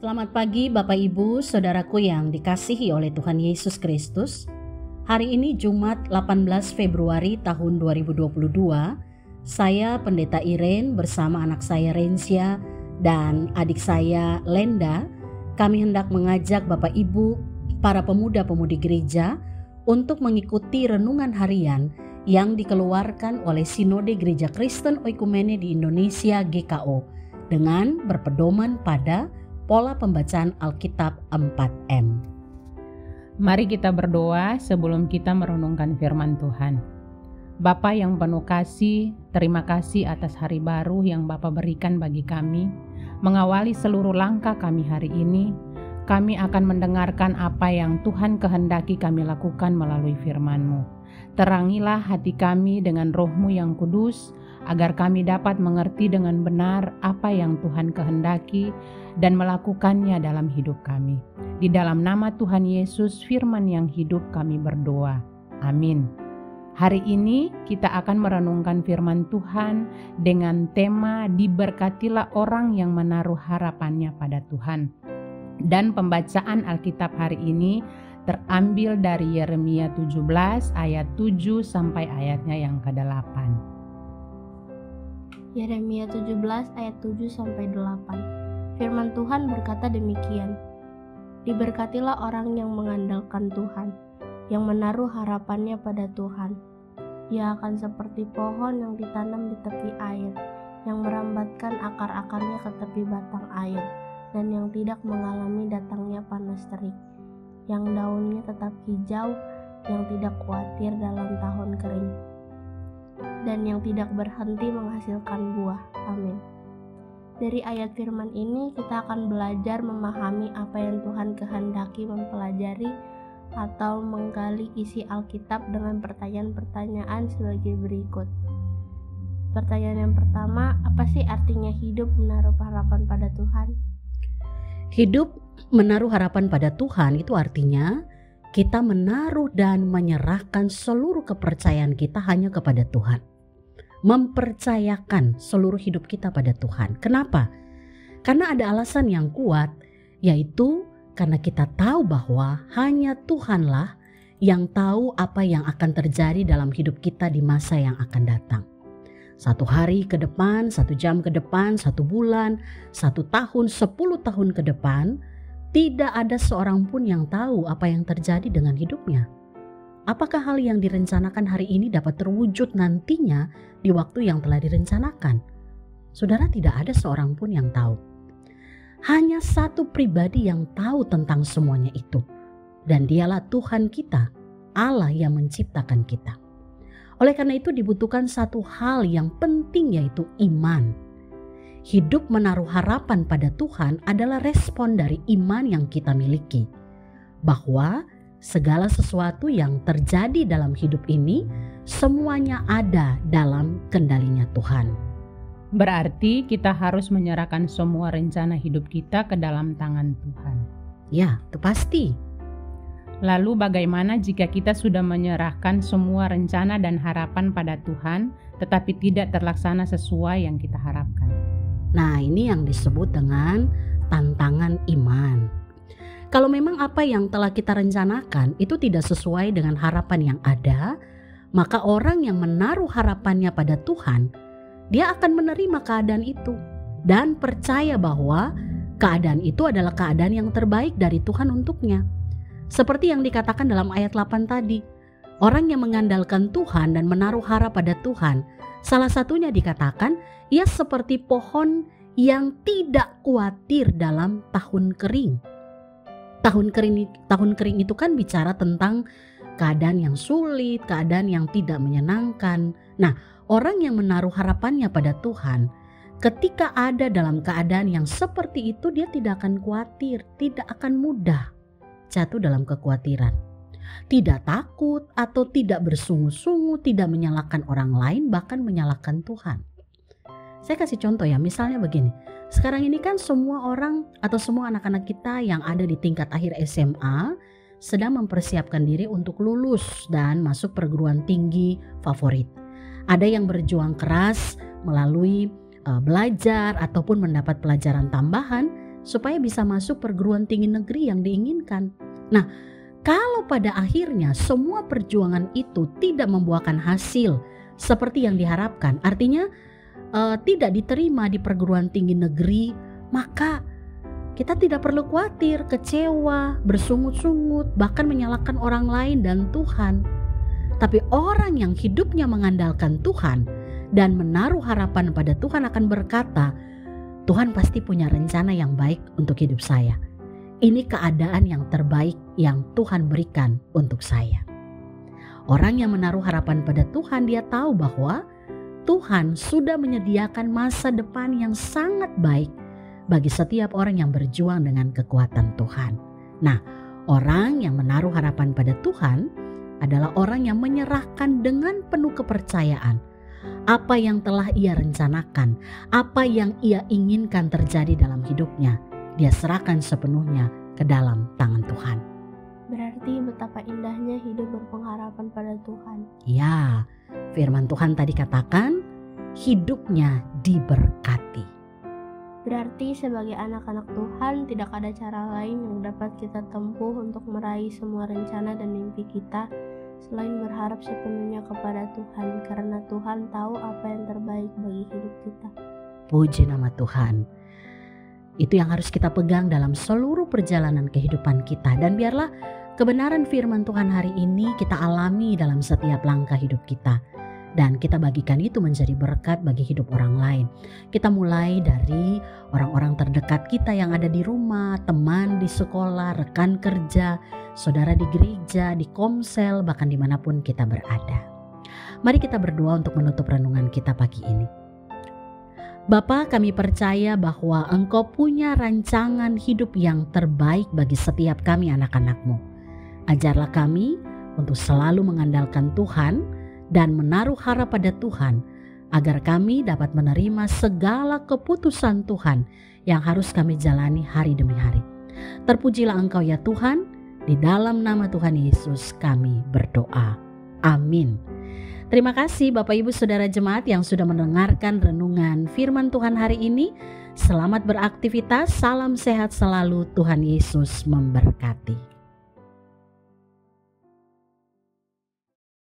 Selamat pagi Bapak Ibu, Saudaraku yang dikasihi oleh Tuhan Yesus Kristus. Hari ini Jumat 18 Februari tahun 2022, saya Pendeta Irene bersama anak saya Renzia dan adik saya Lenda, kami hendak mengajak Bapak Ibu, para pemuda-pemudi gereja untuk mengikuti renungan harian yang dikeluarkan oleh Sinode Gereja Kristen Oikumene di Indonesia GKO dengan berpedoman pada pola pembacaan Alkitab 4M. Mari kita berdoa sebelum kita merenungkan firman Tuhan. Bapa yang penuh kasih, terima kasih atas hari baru yang Bapa berikan bagi kami. Mengawali seluruh langkah kami hari ini, kami akan mendengarkan apa yang Tuhan kehendaki kami lakukan melalui firman-Mu. Terangilah hati kami dengan Roh-Mu yang kudus, agar kami dapat mengerti dengan benar apa yang Tuhan kehendaki dan melakukannya dalam hidup kami. Di dalam nama Tuhan Yesus, firman yang hidup kami berdoa. Amin. Hari ini kita akan merenungkan firman Tuhan dengan tema diberkatilah orang yang menaruh harapannya pada Tuhan. Dan pembacaan Alkitab hari ini terambil dari Yeremia 17 ayat 7 sampai ayatnya yang ke-8. Yeremia 17 ayat 7 sampai 8. Firman Tuhan berkata demikian. Diberkatilah orang yang mengandalkan Tuhan, yang menaruh harapannya pada Tuhan. Ia akan seperti pohon yang ditanam di tepi air, yang merambatkan akar-akarnya ke tepi batang air, dan yang tidak mengalami datangnya panas terik, yang daunnya tetap hijau, yang tidak khawatir dalam tahun kering, dan yang tidak berhenti menghasilkan buah. Amin. Dari ayat firman ini kita akan belajar memahami apa yang Tuhan kehendaki mempelajari atau menggali isi Alkitab dengan pertanyaan-pertanyaan sebagai berikut. Pertanyaan yang pertama, apa sih artinya hidup menaruh harapan pada Tuhan? Hidup menaruh harapan pada Tuhan itu artinya kita menaruh dan menyerahkan seluruh kepercayaan kita hanya kepada Tuhan. Mempercayakan seluruh hidup kita pada Tuhan. Kenapa? Karena ada alasan yang kuat, yaitu karena kita tahu bahwa hanya Tuhanlah yang tahu apa yang akan terjadi dalam hidup kita di masa yang akan datang. 1 hari ke depan, 1 jam ke depan, 1 bulan, 1 tahun, 10 tahun ke depan, tidak ada seorang pun yang tahu apa yang terjadi dengan hidupnya. Apakah hal yang direncanakan hari ini dapat terwujud nantinya di waktu yang telah direncanakan? Saudara, tidak ada seorang pun yang tahu. Hanya satu pribadi yang tahu tentang semuanya itu. Dan dialah Tuhan kita, Allah yang menciptakan kita. Oleh karena itu dibutuhkan satu hal yang penting, yaitu iman. Hidup menaruh harapan pada Tuhan adalah respon dari iman yang kita miliki. Bahwa segala sesuatu yang terjadi dalam hidup ini semuanya ada dalam kendalinya Tuhan. Berarti kita harus menyerahkan semua rencana hidup kita ke dalam tangan Tuhan. Ya, itu pasti. Lalu bagaimana jika kita sudah menyerahkan semua rencana dan harapan pada Tuhan, tetapi tidak terlaksana sesuai yang kita harapkan? Nah, ini yang disebut dengan tantangan iman. Kalau memang apa yang telah kita rencanakan itu tidak sesuai dengan harapan yang ada, maka orang yang menaruh harapannya pada Tuhan, dia akan menerima keadaan itu dan percaya bahwa keadaan itu adalah keadaan yang terbaik dari Tuhan untuknya. Seperti yang dikatakan dalam ayat 8 tadi, orang yang mengandalkan Tuhan dan menaruh harap pada Tuhan, salah satunya dikatakan ia seperti pohon yang tidak khawatir dalam tahun kering. Tahun kering itu kan bicara tentang keadaan yang sulit, keadaan yang tidak menyenangkan. Nah, orang yang menaruh harapannya pada Tuhan, ketika ada dalam keadaan yang seperti itu, dia tidak akan khawatir, tidak akan mudah jatuh dalam kekhawatiran. Tidak takut atau tidak bersungu-sungu, tidak menyalahkan orang lain, bahkan menyalahkan Tuhan. Saya kasih contoh ya, misalnya begini. Sekarang ini kan semua orang atau semua anak-anak kita yang ada di tingkat akhir SMA sedang mempersiapkan diri untuk lulus dan masuk perguruan tinggi favorit. Ada yang berjuang keras melalui belajar ataupun mendapat pelajaran tambahan supaya bisa masuk perguruan tinggi negeri yang diinginkan. Nah, kalau pada akhirnya semua perjuangan itu tidak membuahkan hasil seperti yang diharapkan, artinya tidak diterima di perguruan tinggi negeri, maka kita tidak perlu khawatir, kecewa, bersungut-sungut, bahkan menyalahkan orang lain dan Tuhan. Tapi orang yang hidupnya mengandalkan Tuhan dan menaruh harapan pada Tuhan akan berkata, Tuhan pasti punya rencana yang baik untuk hidup saya. Ini keadaan yang terbaik yang Tuhan berikan untuk saya. Orang yang menaruh harapan pada Tuhan, dia tahu bahwa Tuhan sudah menyediakan masa depan yang sangat baik bagi setiap orang yang berjuang dengan kekuatan Tuhan. Nah, orang yang menaruh harapan pada Tuhan adalah orang yang menyerahkan dengan penuh kepercayaan apa yang telah ia rencanakan, apa yang ia inginkan terjadi dalam hidupnya. Dia serahkan sepenuhnya ke dalam tangan Tuhan. Berarti betapa indahnya hidup berpengharapan pada Tuhan. Ya, firman Tuhan tadi katakan hidupnya diberkati. Berarti sebagai anak-anak Tuhan tidak ada cara lain yang dapat kita tempuh untuk meraih semua rencana dan mimpi kita selain berharap sepenuhnya kepada Tuhan, karena Tuhan tahu apa yang terbaik bagi hidup kita. Puji nama Tuhan. Itu yang harus kita pegang dalam seluruh perjalanan kehidupan kita, dan biarlah kebenaran firman Tuhan hari ini kita alami dalam setiap langkah hidup kita, dan kita bagikan itu menjadi berkat bagi hidup orang lain. Kita mulai dari orang-orang terdekat kita yang ada di rumah, teman di sekolah, rekan kerja, saudara di gereja, di komsel, bahkan dimanapun kita berada. Mari kita berdoa untuk menutup renungan kita pagi ini. Bapa, kami percaya bahwa Engkau punya rancangan hidup yang terbaik bagi setiap kami anak-anak-Mu. Ajarlah kami untuk selalu mengandalkan Tuhan dan menaruh harap pada Tuhan, agar kami dapat menerima segala keputusan Tuhan yang harus kami jalani hari demi hari. Terpujilah Engkau ya Tuhan, di dalam nama Tuhan Yesus kami berdoa. Amin. Terima kasih Bapak Ibu Saudara Jemaat yang sudah mendengarkan renungan firman Tuhan hari ini. Selamat beraktivitas, salam sehat selalu, Tuhan Yesus memberkati.